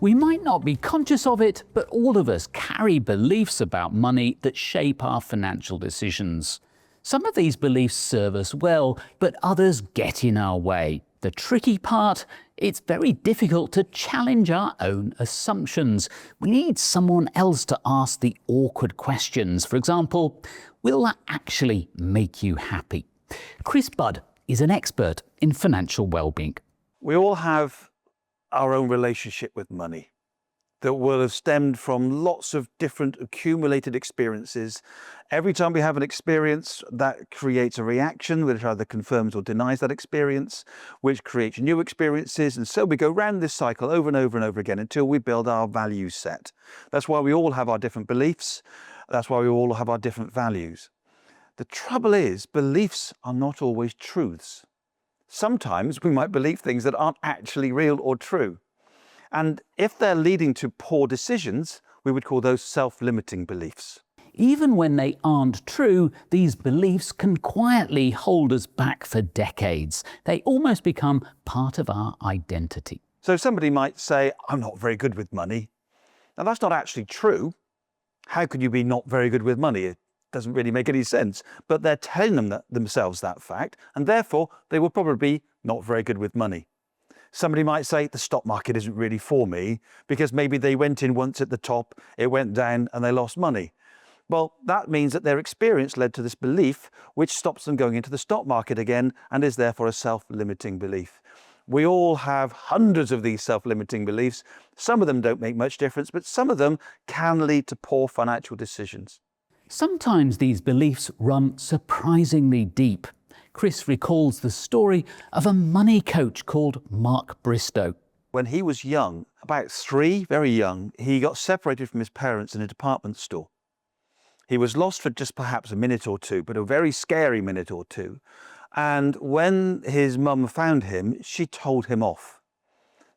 We might not be conscious of it, but all of us carry beliefs about money that shape our financial decisions. Some of these beliefs serve us well, but others get in our way. The tricky part, it's very difficult to challenge our own assumptions. We need someone else to ask the awkward questions. For example, will that actually make you happy? Chris Budd is an expert in financial well-being. We all have our own relationship with money that will have stemmed from lots of different accumulated experiences. Every time we have an experience, that creates a reaction which either confirms or denies that experience, which creates new experiences. And so we go round this cycle over and over and over again until we build our value set. That's why we all have our different beliefs. That's why we all have our different values. The trouble is, beliefs are not always truths. Sometimes we might believe things that aren't actually real or true. And if they're leading to poor decisions, we would call those self-limiting beliefs. Even when they aren't true, these beliefs can quietly hold us back for decades. They almost become part of our identity. So somebody might say, I'm not very good with money. Now that's not actually true. How could you be not very good with money? It doesn't really make any sense. But they're telling themselves that fact, and therefore they will probably be not very good with money. Somebody might say the stock market isn't really for me because maybe they went in once at the top, it went down and they lost money. Well, that means that their experience led to this belief which stops them going into the stock market again and is therefore a self-limiting belief. We all have hundreds of these self-limiting beliefs. Some of them don't make much difference, but some of them can lead to poor financial decisions. Sometimes these beliefs run surprisingly deep. Chris recalls the story of a money coach called Mark Bristow. When he was young, about 3, very young, he got separated from his parents in a department store. He was lost for just perhaps a minute or two, but a very scary minute or two. And when his mum found him, she told him off.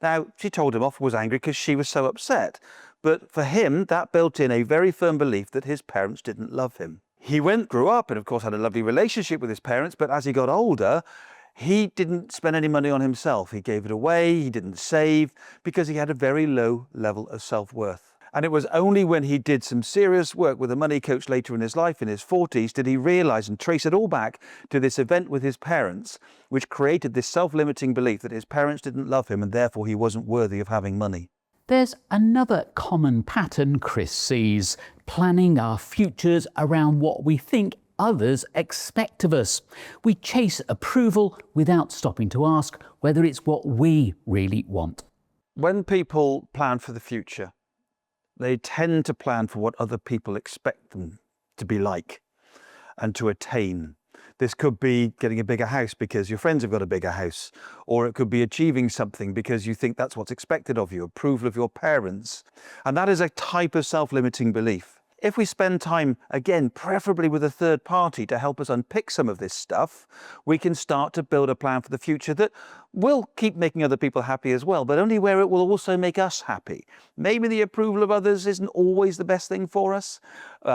Now, she told him off, was angry because she was so upset. But for him, that built in a very firm belief that his parents didn't love him. He grew up and of course had a lovely relationship with his parents, but as he got older, he didn't spend any money on himself. He gave it away, he didn't save, because he had a very low level of self-worth. And it was only when he did some serious work with a money coach later in his life, in his 40s, did he realize and trace it all back to this event with his parents, which created this self-limiting belief that his parents didn't love him and therefore he wasn't worthy of having money. There's another common pattern Chris sees: planning our futures around what we think others expect of us. We chase approval without stopping to ask whether it's what we really want. When people plan for the future, they tend to plan for what other people expect them to be like and to attain. This could be getting a bigger house because your friends have got a bigger house, or it could be achieving something because you think that's what's expected of you, approval of your parents. And that is a type of self-limiting belief. If we spend time, again, preferably with a third party to help us unpick some of this stuff, we can start to build a plan for the future that will keep making other people happy as well, but only where it will also make us happy. Maybe the approval of others isn't always the best thing for us.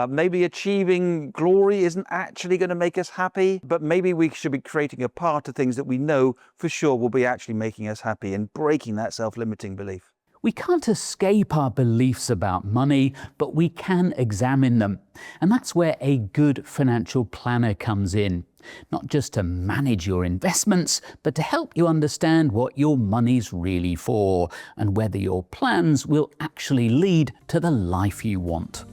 Maybe achieving glory isn't actually going to make us happy, but maybe we should be creating a path to things that we know for sure will be actually making us happy and breaking that self-limiting belief. We can't escape our beliefs about money, but we can examine them. And that's where a good financial planner comes in. Not just to manage your investments, but to help you understand what your money's really for and whether your plans will actually lead to the life you want.